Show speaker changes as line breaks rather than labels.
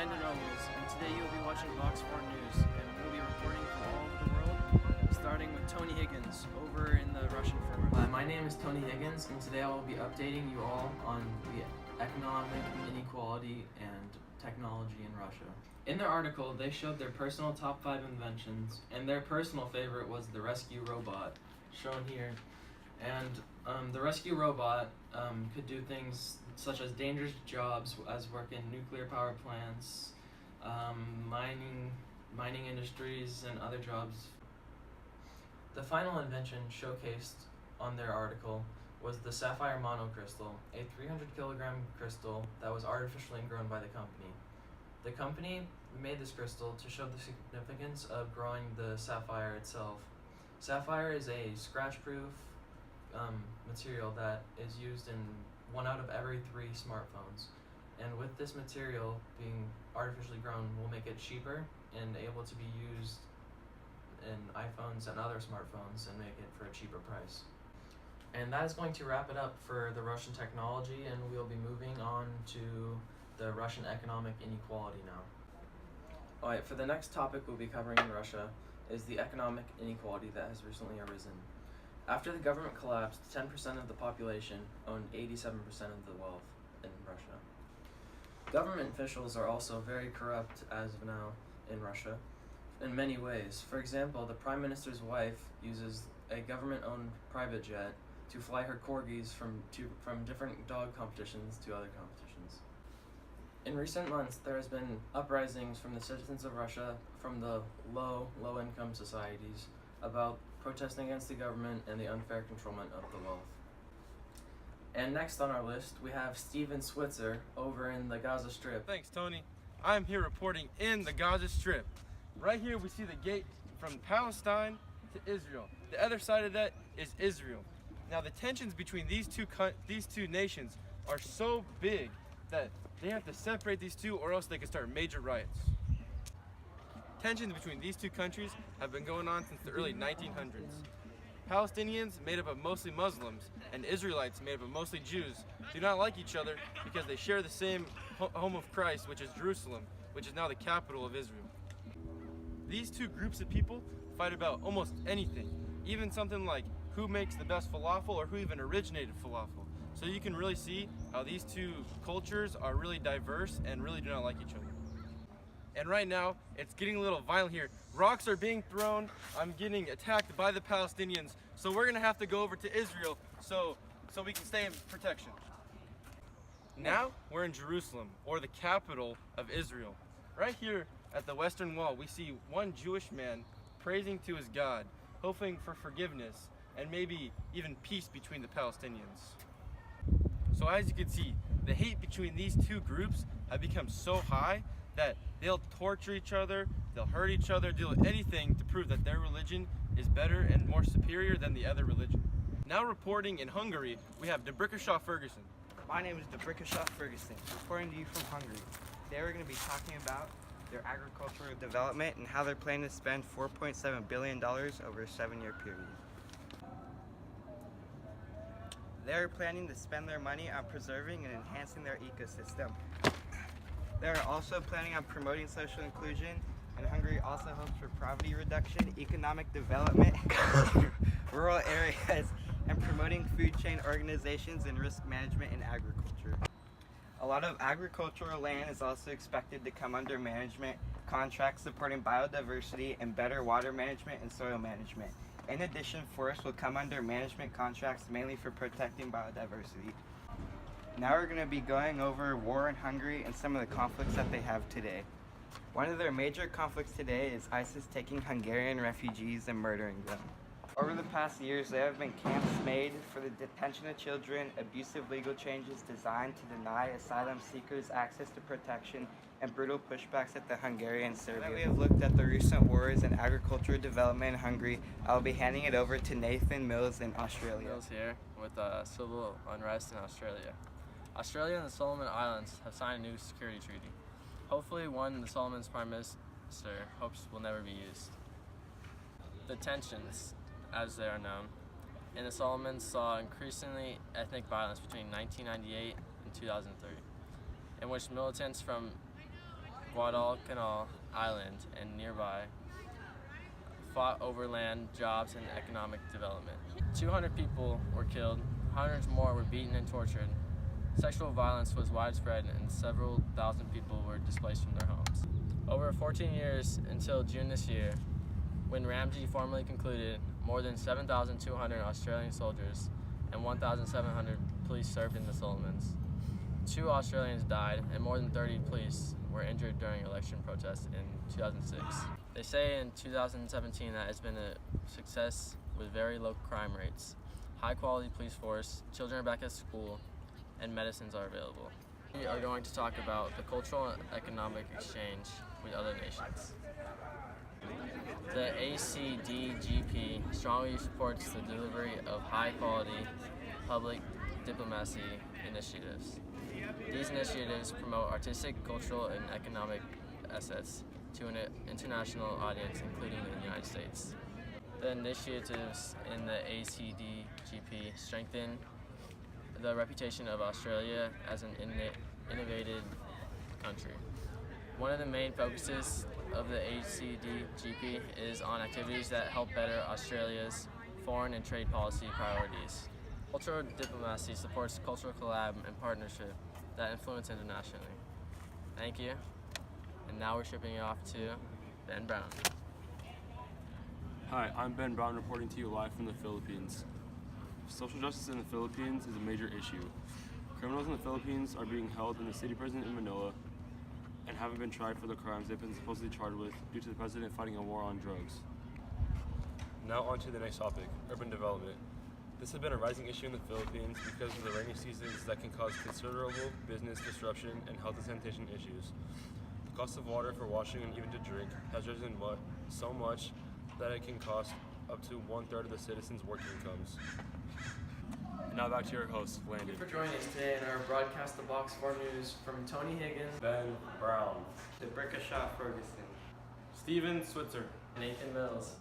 Landon, and today you'll be watching Box 4 News, and we'll be reporting from all over the world, starting with Tony Higgins over in the Russian forum.
My name is Tony Higgins, and today I will be updating you all on the economic inequality and technology in Russia. In their article, they showed their personal top 5 inventions, and their personal favorite was the rescue robot, shown here. And the rescue robot could do things such as dangerous jobs as work in nuclear power plants, mining industries, and other jobs. The final invention showcased on their article was the sapphire monocrystal, a 300 kilogram crystal that was artificially grown by the company. The company made this crystal to show the significance of growing the sapphire itself. Sapphire is a scratch-proof material that is used in 1 out of every 3 smartphones. And with this material being artificially grown will make it cheaper and able to be used in iPhones and other smartphones and make it for a cheaper price. And that is going to wrap it up for the Russian technology, and we'll be moving on to the Russian economic inequality now. Alright, for the next topic we'll be covering in Russia is the economic inequality that has recently arisen. After the government collapsed, 10% of the population owned 87% of the wealth in Russia. Government officials are also very corrupt as of now in Russia in many ways. For example, the Prime Minister's wife uses a government-owned private jet to fly her corgis from different dog competitions to other competitions. In recent months, there has been uprisings from the citizens of Russia from the low-income societies about protesting against the government and the unfair controlment of the wealth. And next on our list, we have Steven Switzer over in the Gaza Strip.
Thanks, Tony. I'm here reporting in the Gaza Strip. Right here we see the gate from Palestine to Israel. The other side of that is Israel. Now the tensions between these two nations are so big that they have to separate these two, or else they could start major riots. Tensions between these two countries have been going on since the early 1900s. Palestinians, made up of mostly Muslims, and Israelites, made up of mostly Jews, do not like each other because they share the same home of Christ, which is Jerusalem, which is now the capital of Israel. These two groups of people fight about almost anything, even something like who makes the best falafel or who even originated falafel. So you can really see how these two cultures are really diverse and really do not like each other. And right now, it's getting a little violent here. Rocks are being thrown. I'm getting attacked by the Palestinians. So we're gonna have to go over to Israel so we can stay in protection. Now we're in Jerusalem, or the capital of Israel. Right here at the Western Wall, we see one Jewish man praising to his God, hoping for forgiveness and maybe even peace between the Palestinians. So as you can see, the hate between these two groups have become so high that they'll torture each other, they'll hurt each other, do anything to prove that their religion is better and more superior than the other religion. Now reporting in Hungary, we have Domenic Ferguson.
My name is Domenic Ferguson, reporting to you from Hungary. Today we're going to be talking about their agricultural development and how they're planning to spend $4.7 billion over a 7-year period. They're planning to spend their money on preserving and enhancing their ecosystem. They're also planning on promoting social inclusion, and Hungary also hopes for poverty reduction, economic development, rural areas, and promoting food chain organizations and risk management in agriculture. A lot of agricultural land is also expected to come under management contracts supporting biodiversity and better water management and soil management. In addition, forests will come under management contracts mainly for protecting biodiversity. Now we're going to be going over war in Hungary and some of the conflicts that they have today. One of their major conflicts today is ISIS taking Hungarian refugees and murdering them. Over the past years, there have been camps made for the detention of children, abusive legal changes designed to deny asylum seekers access to protection, and brutal pushbacks at the Hungarian Serbia. Now that we have looked at the recent wars and agricultural development in Hungary, I'll be handing it over to Nathan Mills in Australia.
Mills here with civil unrest in Australia. Australia and the Solomon Islands have signed a new security treaty. Hopefully one the Solomon's Prime Minister hopes will never be used. The tensions, as they are known, in the Solomons saw increasingly ethnic violence between 1998 and 2003, in which militants from Guadalcanal Island and nearby fought over land, jobs, and economic development. 200 people were killed, hundreds more were beaten and tortured. Sexual violence was widespread and several thousand people were displaced from their homes. Over 14 years until June this year, when Ramsey formally concluded, more than 7,200 Australian soldiers and 1,700 police served in the Solomons. 2 Australians died and more than 30 police were injured during election protests in 2006. They say in 2017 that it's been a success with very low crime rates, high quality police force, children are back at school, and medicines are available. We are going to talk about the cultural and economic exchange with other nations. The acdgp strongly supports the delivery of high quality public diplomacy initiatives. These initiatives promote artistic, cultural, and economic assets to an international audience, including the United States. The initiatives in the acdgp strengthen the reputation of Australia as an innovative country. One of the main focuses of the acdgp is on activities that help better Australia's foreign and trade policy priorities. Cultural diplomacy supports cultural collab and partnership that influence internationally. Thank you. And now we're shipping it off to Ben Brown.
Hi, I'm Ben Brown reporting to you live from the Philippines. Social justice in the Philippines is a major issue. Criminals in the Philippines are being held in the city prison in Manila and haven't been tried for the crimes they've been supposedly charged with due to the president fighting a war on drugs. Now on to the next topic, urban development. This has been a rising issue in the Philippines because of the rainy seasons that can cause considerable business disruption and health and sanitation issues. The cost of water for washing and even to drink has risen so much that it can cost up to 1/3 of the citizens' working incomes. And now back to your host, Landon.
Thank you for joining us today in our broadcast the Box 4 News from Tony Higgins,
Ben Brown.
DeBrickashaw Ferguson.
Steven Switzer.
Nathan Mills.